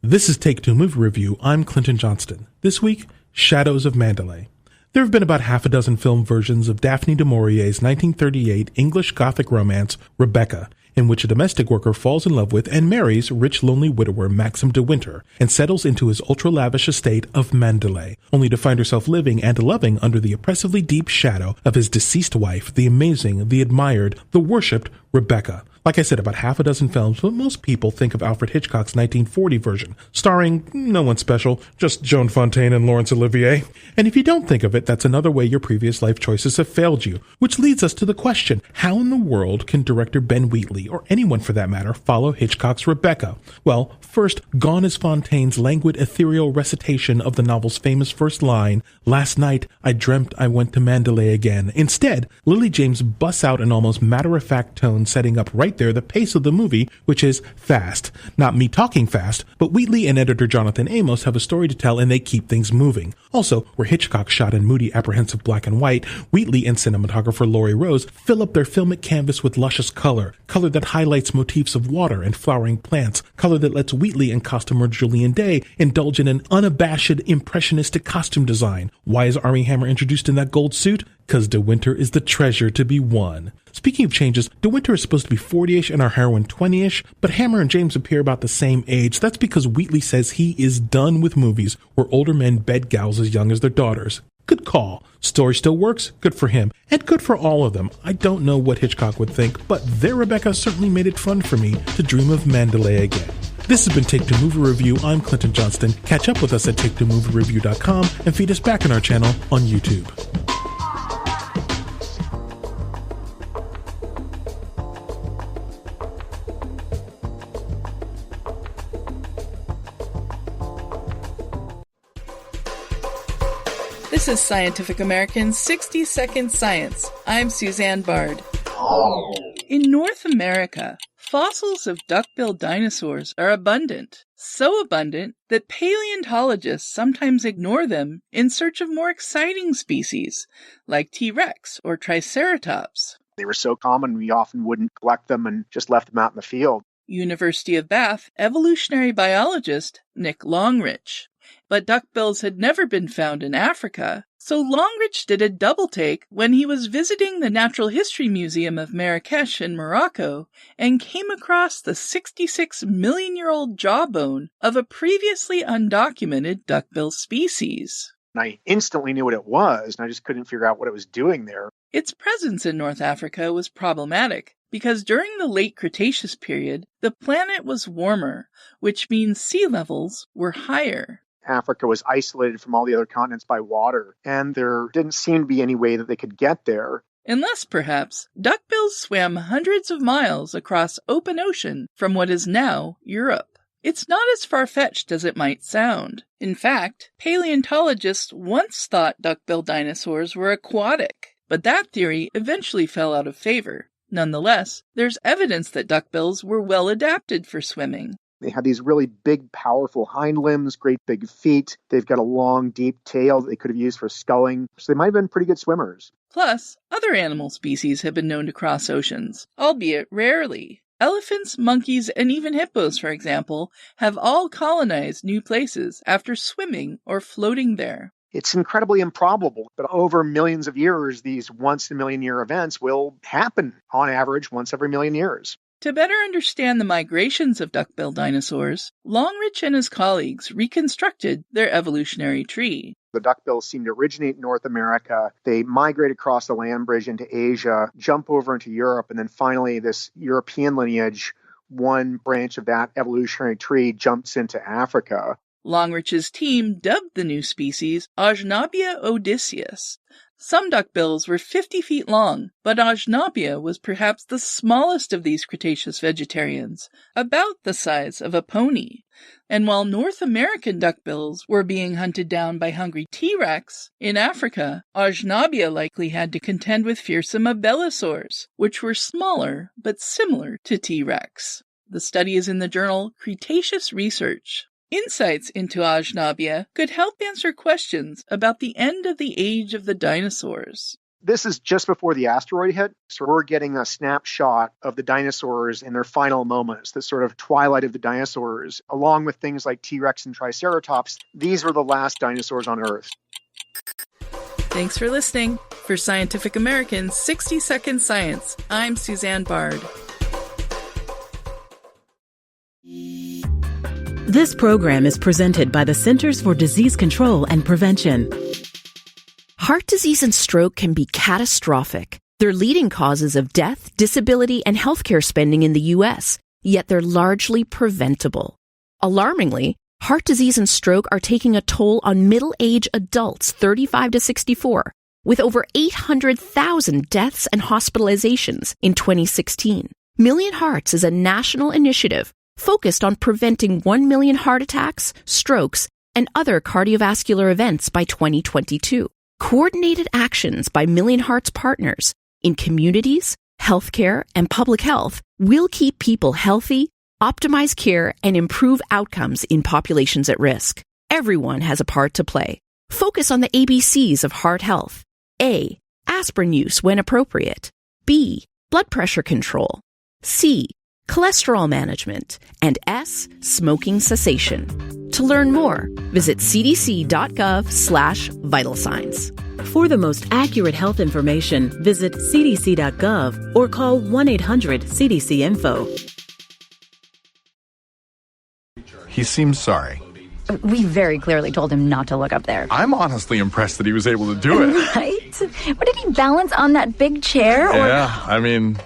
This is Take Two Movie Review. I'm Clinton Johnston. This week, Shadows of Mandalay. There have been about half a dozen film versions of Daphne du Maurier's 1938 English Gothic romance, Rebecca, in which a domestic worker falls in love with and marries rich lonely widower Maxim de Winter and settles into his ultra-lavish estate of Mandalay, only to find herself living and loving under the oppressively deep shadow of his deceased wife, the amazing, the admired, the worshipped Rebecca. Like I said, about half a dozen films, but most people think of Alfred Hitchcock's 1940 version, starring no one special, just Joan Fontaine and Laurence Olivier. And if you don't think of it, that's another way your previous life choices have failed you, which leads us to the question, how in the world can director Ben Wheatley, or anyone for that matter, follow Hitchcock's Rebecca? Well, first, gone is Fontaine's languid, ethereal recitation of the novel's famous first line, "Last night I dreamt I went to Mandalay again." Instead, Lily James busts out an almost matter-of-fact tone, setting up right there the pace of the movie, which is fast. Not me talking fast, but Wheatley and editor Jonathan Amos have a story to tell and they keep things moving. Also, where Hitchcock shot in moody, apprehensive black and white, Wheatley and cinematographer Laurie Rose fill up their filmic canvas with luscious color that highlights motifs of water and flowering plants, color that lets Wheatley and costumer Julian Day indulge in an unabashed impressionistic costume design. Why is Armie Hammer introduced in that gold suit? 'Cause De Winter is the treasure to be won. Speaking of changes, De Winter is supposed to be 40-ish and our heroine 20-ish, but Hammer and James appear about the same age. That's because Wheatley says he is done with movies where older men bed gals as young as their daughters. Good call. Story still works. Good for him. And good for all of them. I don't know what Hitchcock would think, but their Rebecca certainly made it fun for me to dream of Mandalay again. This has been Take Two Movie Review. I'm Clinton Johnston. Catch up with us at TakeTwoMovieReview.com and feed us back on our channel on YouTube. This is Scientific American's 60-Second Science. I'm Suzanne Bard. In North America, fossils of duck-billed dinosaurs are abundant. So abundant that paleontologists sometimes ignore them in search of more exciting species, like T-Rex or Triceratops. They were so common we often wouldn't collect them and just left them out in the field. University of Bath evolutionary biologist Nick Longrich. But duckbills had never been found in Africa, so Longrich did a double-take when he was visiting the Natural History Museum of Marrakesh in Morocco and came across the 66-million-year-old jawbone of a previously undocumented duckbill species. I instantly knew what it was, and I just couldn't figure out what it was doing there. Its presence in North Africa was problematic because during the late Cretaceous period, the planet was warmer, which means sea levels were higher. Africa was isolated from all the other continents by water, and there didn't seem to be any way that they could get there. Unless, perhaps, duckbills swam hundreds of miles across open ocean from what is now Europe. It's not as far-fetched as it might sound. In fact, paleontologists once thought duckbill dinosaurs were aquatic, but that theory eventually fell out of favor. Nonetheless, there's evidence that duckbills were well adapted for swimming. They had these really big, powerful hind limbs, great big feet. They've got a long, deep tail that they could have used for sculling. So they might have been pretty good swimmers. Plus, other animal species have been known to cross oceans, albeit rarely. Elephants, monkeys, and even hippos, for example, have all colonized new places after swimming or floating there. It's incredibly improbable, but over millions of years, these once-in-a-million-year events will happen, on average, once every million years. To better understand the migrations of duckbill dinosaurs, Longrich and his colleagues reconstructed their evolutionary tree. The duckbills seem to originate in North America. They migrate across the land bridge into Asia, jump over into Europe, and then finally this European lineage, one branch of that evolutionary tree jumps into Africa. Longrich's team dubbed the new species Ajnabia odysseus. Some duckbills were 50 feet long, but Ajnabia was perhaps the smallest of these Cretaceous vegetarians, about the size of a pony. And while North American duckbills were being hunted down by hungry T-Rex, in Africa, Ajnabia likely had to contend with fearsome abelisaurs, which were smaller but similar to T-Rex. The study is in the journal Cretaceous Research. Insights into Ajnabia could help answer questions about the end of the age of the dinosaurs. This is just before the asteroid hit, so we're getting a snapshot of the dinosaurs in their final moments, the sort of twilight of the dinosaurs, along with things like T-Rex and Triceratops. These were the last dinosaurs on Earth. Thanks for listening. For Scientific American's 60-Second Science, I'm Suzanne Bard. This program is presented by the Centers for Disease Control and Prevention. Heart disease and stroke can be catastrophic. They're leading causes of death, disability, and healthcare spending in the U.S., yet they're largely preventable. Alarmingly, heart disease and stroke are taking a toll on middle-aged adults 35 to 64, with over 800,000 deaths and hospitalizations in 2016. Million Hearts is a national initiative focused on preventing 1 million heart attacks, strokes, and other cardiovascular events by 2022. Coordinated actions by Million Hearts partners in communities, healthcare, and public health will keep people healthy, optimize care, and improve outcomes in populations at risk. Everyone has a part to play. Focus on the ABCs of heart health. A. Aspirin use when appropriate. B. Blood pressure control. C. Cholesterol management. And S. Smoking cessation. To learn more, visit cdc.gov/vital signs. For the most accurate health information, visit cdc.gov or call 1-800-CDC-INFO. He seems sorry. We very clearly told him not to look up there. I'm honestly impressed that he was able to do it. Right? What did he balance on that big chair? Yeah, I mean,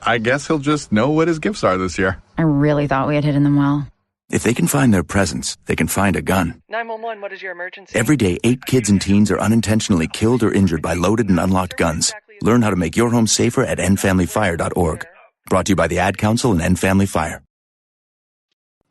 I guess he'll just know what his gifts are this year. I really thought we had hidden them well. If they can find their presents, they can find a gun. 911, what is your emergency? Every day, 8 kids and teens are unintentionally killed or injured by loaded and unlocked guns. Learn how to make your home safer at endfamilyfire.org. Brought to you by the Ad Council and End Family Fire.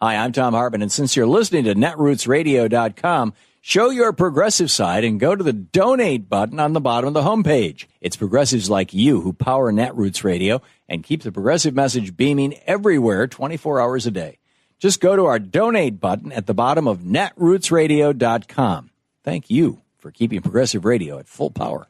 Hi, I'm Tom Hartman, and since you're listening to netrootsradio.com, show your progressive side and go to the donate button on the bottom of the homepage. It's progressives like you who power Netroots Radio and keep the progressive message beaming everywhere 24 hours a day. Just go to our donate button at the bottom of netrootsradio.com. Thank you for keeping progressive radio at full power.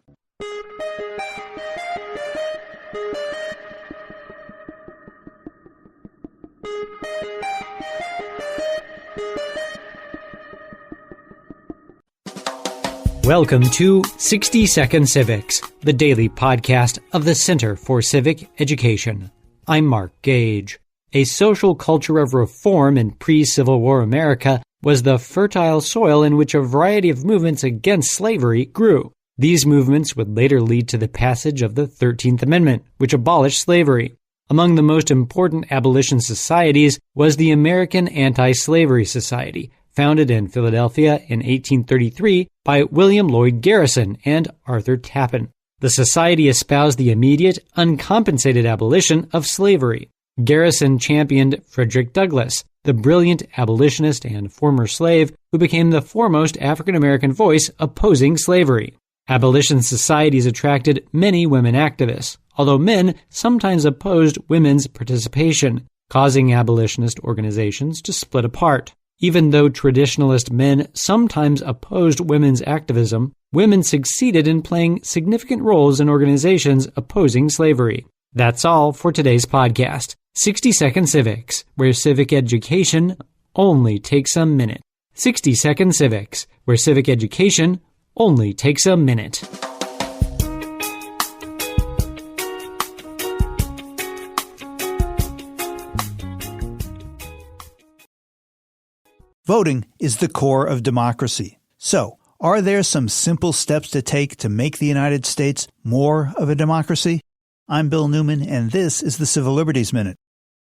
Welcome to 60 Second Civics, the daily podcast of the Center for Civic Education. I'm Mark Gage. A social culture of reform in pre-Civil War America was the fertile soil in which a variety of movements against slavery grew. These movements would later lead to the passage of the 13th Amendment, which abolished slavery. Among the most important abolition societies was the American Anti-Slavery Society, founded in Philadelphia in 1833 by William Lloyd Garrison and Arthur Tappan. The society espoused the immediate, uncompensated abolition of slavery. Garrison championed Frederick Douglass, the brilliant abolitionist and former slave who became the foremost African-American voice opposing slavery. Abolition societies attracted many women activists, although men sometimes opposed women's participation, causing abolitionist organizations to split apart. Even though traditionalist men sometimes opposed women's activism, women succeeded in playing significant roles in organizations opposing slavery. That's all for today's podcast. 60 Second Civics, where civic education only takes a minute. 60 Second Civics, where civic education only takes a minute. Voting is the core of democracy. So, are there some simple steps to take to make the United States more of a democracy? I'm Bill Newman, and this is the Civil Liberties Minute.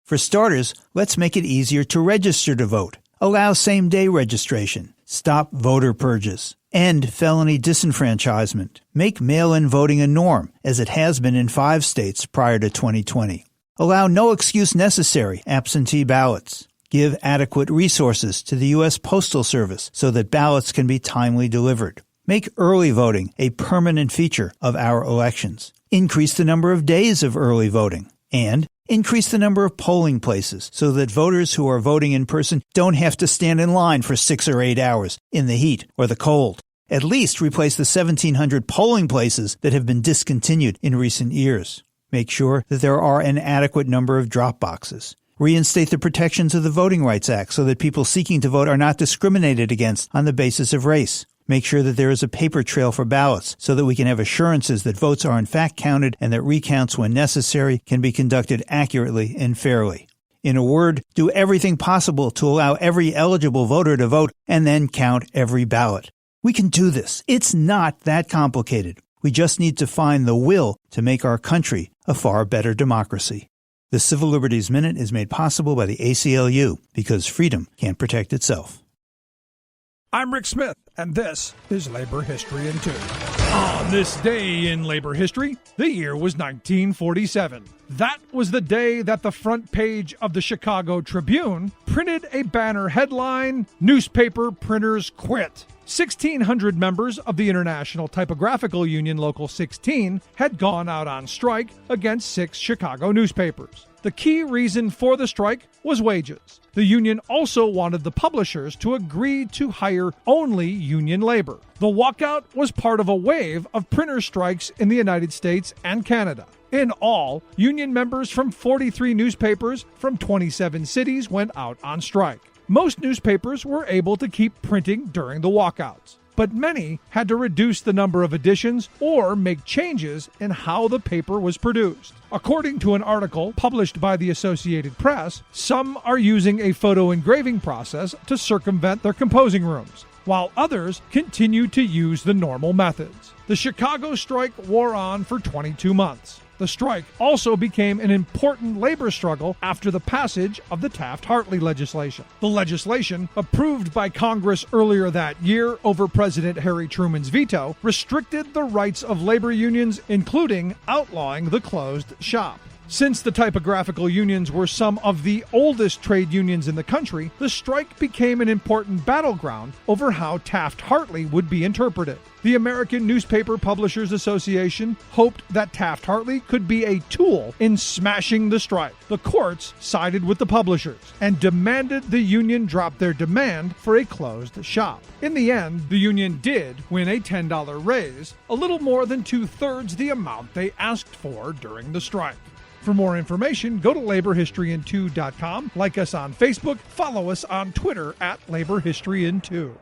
For starters, let's make it easier to register to vote. Allow same-day registration. Stop voter purges. End felony disenfranchisement. Make mail-in voting a norm, as it has been in 5 states prior to 2020. Allow no excuse necessary absentee ballots. Give adequate resources to the U.S. Postal Service so that ballots can be timely delivered. Make early voting a permanent feature of our elections. Increase the number of days of early voting. And increase the number of polling places so that voters who are voting in person don't have to stand in line for 6 or 8 hours in the heat or the cold. At least replace the 1,700 polling places that have been discontinued in recent years. Make sure that there are an adequate number of drop boxes. Reinstate the protections of the Voting Rights Act so that people seeking to vote are not discriminated against on the basis of race. Make sure that there is a paper trail for ballots so that we can have assurances that votes are in fact counted and that recounts when necessary can be conducted accurately and fairly. In a word, do everything possible to allow every eligible voter to vote and then count every ballot. We can do this. It's not that complicated. We just need to find the will to make our country a far better democracy. The Civil Liberties Minute is made possible by the ACLU because freedom can't protect itself. I'm Rick Smith, and this is Labor History in 2. On this day in labor history, the year was 1947. That was the day that the front page of the Chicago Tribune printed a banner headline, "Newspaper Printers Quit." 1,600 members of the International Typographical Union Local 16 had gone out on strike against 6 Chicago newspapers. The key reason for the strike was wages. The union also wanted the publishers to agree to hire only union labor. The walkout was part of a wave of printer strikes in the United States and Canada. In all, union members from 43 newspapers from 27 cities went out on strike. Most newspapers were able to keep printing during the walkouts, but many had to reduce the number of editions or make changes in how the paper was produced. According to an article published by the Associated Press, some are using a photo engraving process to circumvent their composing rooms, while others continue to use the normal methods. The Chicago strike wore on for 22 months. The strike also became an important labor struggle after the passage of the Taft-Hartley legislation. The legislation, approved by Congress earlier that year over President Harry Truman's veto, restricted the rights of labor unions, including outlawing the closed shop. Since the typographical unions were some of the oldest trade unions in the country, the strike became an important battleground over how Taft-Hartley would be interpreted. The American Newspaper Publishers Association hoped that Taft-Hartley could be a tool in smashing the strike. The courts sided with the publishers and demanded the union drop their demand for a closed shop. In the end, the union did win a $10 raise, a little more than 2/3 the amount they asked for during the strike. For more information, go to laborhistoryin2.com, like us on Facebook, follow us on Twitter at laborhistoryin2.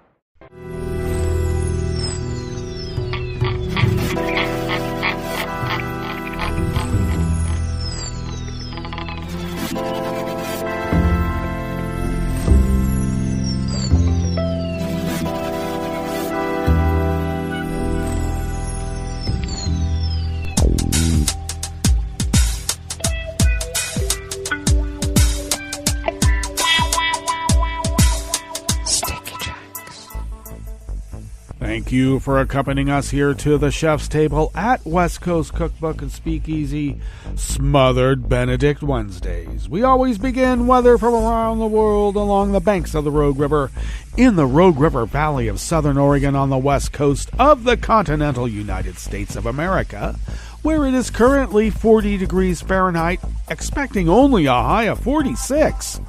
Thank you for accompanying us here to the chef's table at West Coast Cookbook and Speakeasy, Smothered Benedict Wednesdays. We always begin weather from around the world along the banks of the Rogue River in the Rogue River Valley of Southern Oregon on the west coast of the continental United States of America, where it is currently 40 degrees Fahrenheit, expecting only a high of 46.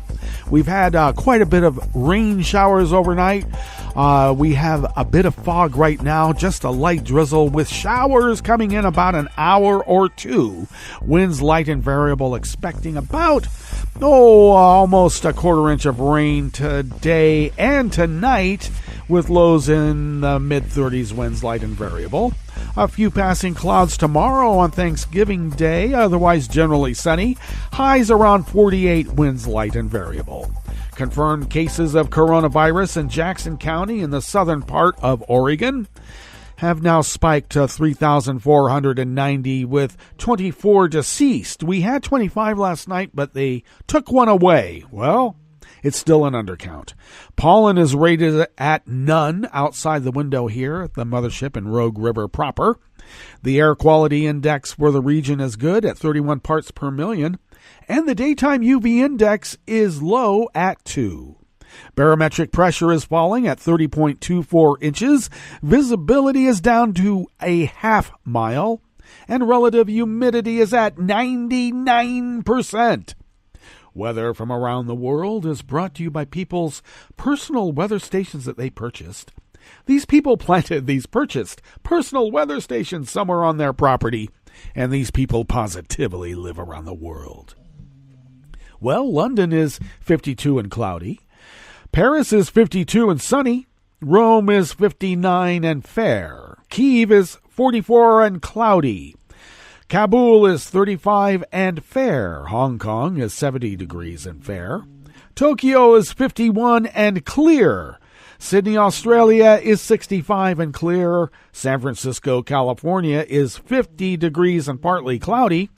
We've had quite a bit of rain showers overnight. We have a bit of fog right now, just a light drizzle with showers coming in about an hour or two. Winds light and variable, expecting about, almost a quarter inch of rain today and tonight, with lows in the mid-30s, winds light and variable. A few passing clouds tomorrow on Thanksgiving Day, otherwise generally sunny. Highs around 48, winds light and variable. Confirmed cases of coronavirus in Jackson County in the southern part of Oregon have now spiked to 3,490 with 24 deceased. We had 25 last night, but they took one away. Well, it's still an undercount. Pollen is rated at none outside the window here at the mothership in Rogue River proper. The air quality index for the region is good at 31 parts per million, and the daytime UV index is low at 2. Barometric pressure is falling at 30.24 inches. Visibility is down to a half mile, and relative humidity is at 99%. Weather from around the world is brought to you by people's personal weather stations that they purchased. These people purchased personal weather stations somewhere on their property, and these people positively live around the world. Well, London is 52 and cloudy. Paris is 52 and sunny. Rome is 59 and fair. Kyiv is 44 and cloudy. Kabul is 35 and fair. Hong Kong is 70 degrees and fair. Tokyo is 51 and clear. Sydney, Australia is 65 and clear. San Francisco, California is 50 degrees and partly cloudy.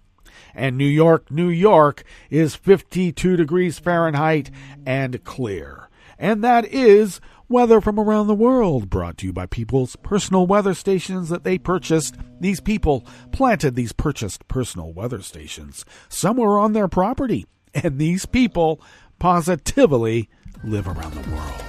And New York, New York is 52 degrees Fahrenheit and clear. And that is weather from around the world, brought to you by people's personal weather stations that they purchased. These people planted these purchased personal weather stations somewhere on their property. And these people positively live around the world.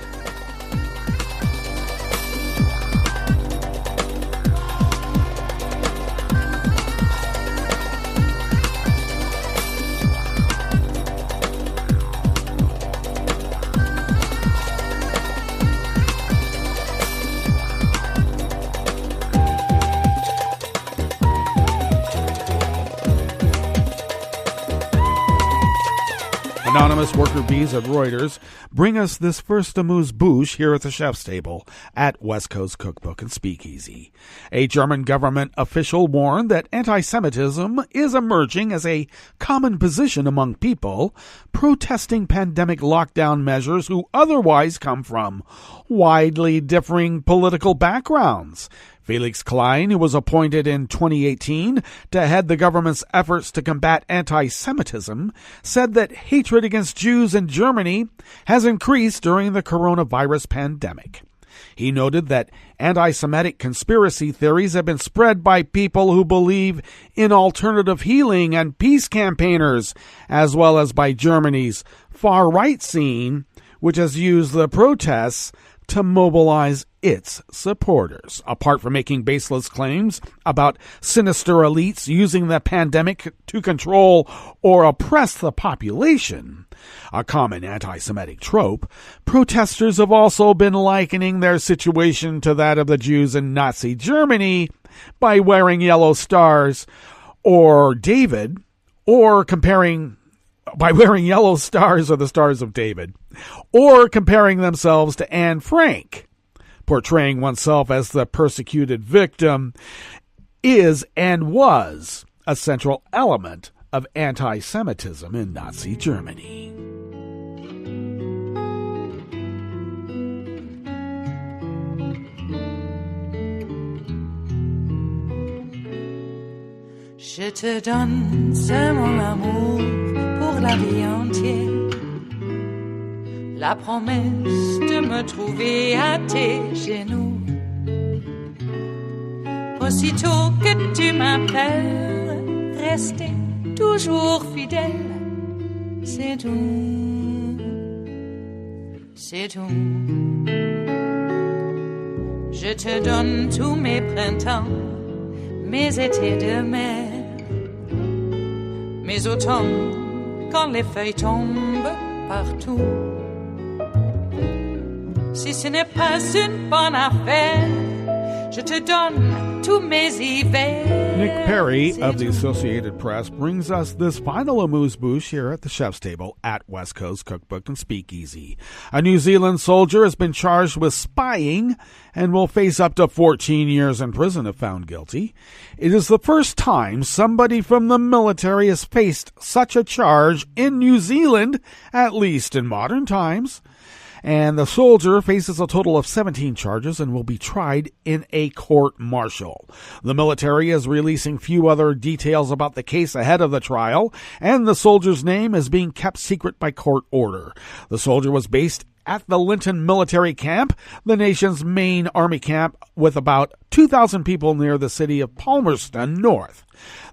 Anonymous worker bees at Reuters bring us this first amuse-bouche here at the chef's table at West Coast Cookbook and Speakeasy. A German government official warned that anti-Semitism is emerging as a common position among people protesting pandemic lockdown measures who otherwise come from widely differing political backgrounds. Felix Klein, who was appointed in 2018 to head the government's efforts to combat anti-Semitism, said that hatred against Jews in Germany has increased during the coronavirus pandemic. He noted that anti-Semitic conspiracy theories have been spread by people who believe in alternative healing and peace campaigners, as well as by Germany's far-right scene, which has used the protests to mobilize its supporters. Apart from making baseless claims about sinister elites using the pandemic to control or oppress the population, a common anti-Semitic trope, protesters have also been likening their situation to that of the Jews in Nazi Germany by wearing yellow stars or David, or by wearing yellow stars or the Stars of David, or comparing themselves to Anne Frank. Portraying oneself as the persecuted victim is and was a central element of anti-Semitism in Nazi Germany. Je te donne c'est mon amour pour la vie entière. La promesse de me trouver à tes genoux. Aussitôt que tu m'appelles, rester toujours fidèle. C'est tout, c'est tout. Je te donne tous mes printemps, mes étés de mer, mes automnes quand les feuilles tombent partout. Si ce n'est pas une bonne affaire, je te donne tous mes hivers. Nick Perry of the Associated Press brings us this final amuse-bouche here at the chef's table at West Coast Cookbook and Speakeasy. A New Zealand soldier has been charged with spying and will face up to 14 years in prison if found guilty. It is the first time somebody from the military has faced such a charge in New Zealand, at least in modern times. And the soldier faces a total of 17 charges and will be tried in a court-martial. The military is releasing few other details about the case ahead of the trial, and the soldier's name is being kept secret by court order. The soldier was based at the Linton Military Camp, the nation's main army camp, with about 2,000 people near the city of Palmerston North.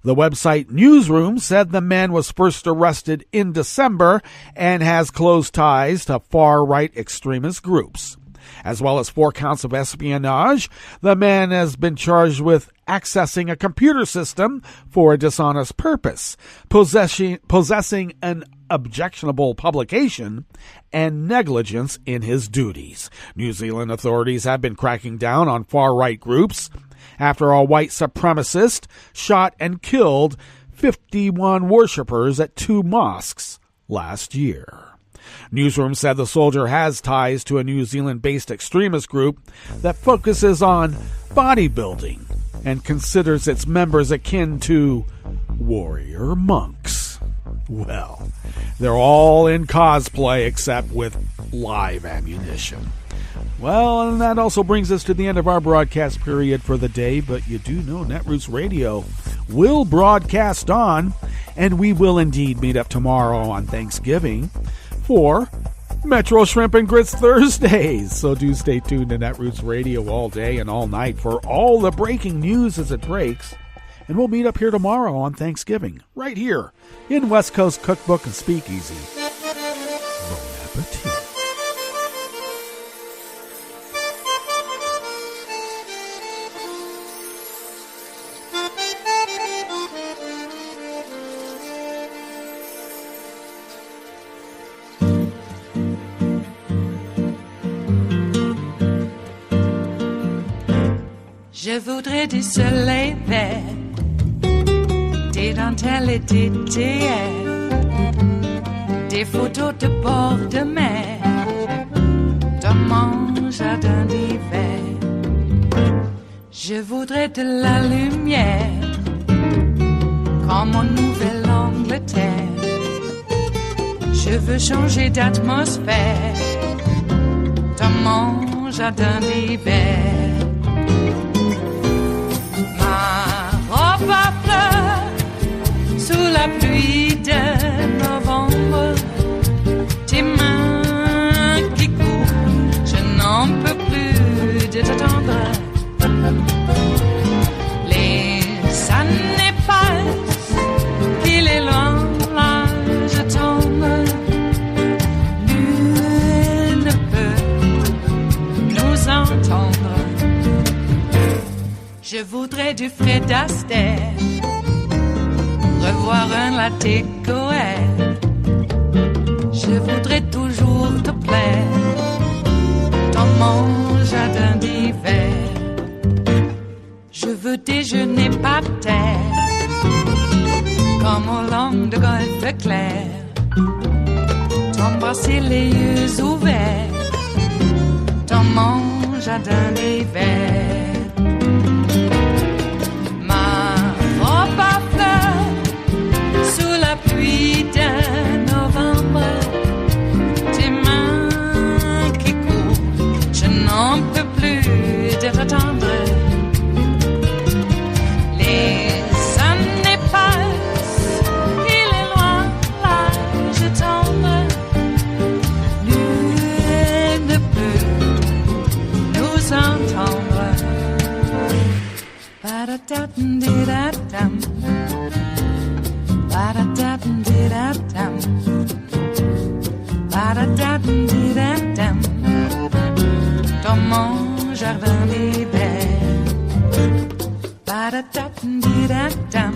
The website Newsroom said the man was first arrested in December and has close ties to far-right extremist groups. As well as 4 counts of espionage, the man has been charged with accessing a computer system for a dishonest purpose, possessing an objectionable publication, and negligence in his duties. New Zealand authorities have been cracking down on far-right groups after a white supremacist shot and killed 51 worshippers at 2 mosques last year. Newsroom said the soldier has ties to a New Zealand-based extremist group that focuses on bodybuilding and considers its members akin to warrior monks. Well, they're all in cosplay except with live ammunition. Well, and that also brings us to the end of our broadcast period for the day, but you do know Netroots Radio will broadcast on, and we will indeed meet up tomorrow on Thanksgiving for Metro Shrimp and Grits Thursdays. So do stay tuned to Netroots Radio all day and all night for all the breaking news as it breaks. And we'll meet up here tomorrow on Thanksgiving, right here in West Coast Cookbook and Speakeasy. Bon appetit. Je voudrais du soleil vert, des dentelles et des théières, des photos de bord de mer, dans mon jardin d'hiver. Je voudrais de la lumière, comme en Nouvelle-Angleterre. Je veux changer d'atmosphère, dans mon jardin d'hiver. À fleurs, sous la pluie de novembre, tes mains qui courent, je n'en peux plus de t'attendre. Les années passent, qu'il est loin, là je tombe. Nul ne peut nous entendre. Je voudrais du Fred Astaire, revoir un latte Goël. Je voudrais toujours te plaire dans mon jardin d'hiver. Je veux déjeuner par terre, comme au long de golfe clair, t'embrasser les yeux ouverts dans mon jardin d'hiver. Sous la pluie de novembre, tes mains qui courent, je n'en peux plus de t'attendre. Les années passent, il est loin, là je tombe. Nul ne peut nous entendre. Ba-da-da-dum-di-da-dum. Ba-da-da-dum-di-da-dum. Ba-da-da-dum-di-da-dum. Dans mon jardin d'hiver. Ba-da-da-dum-di-da-dum.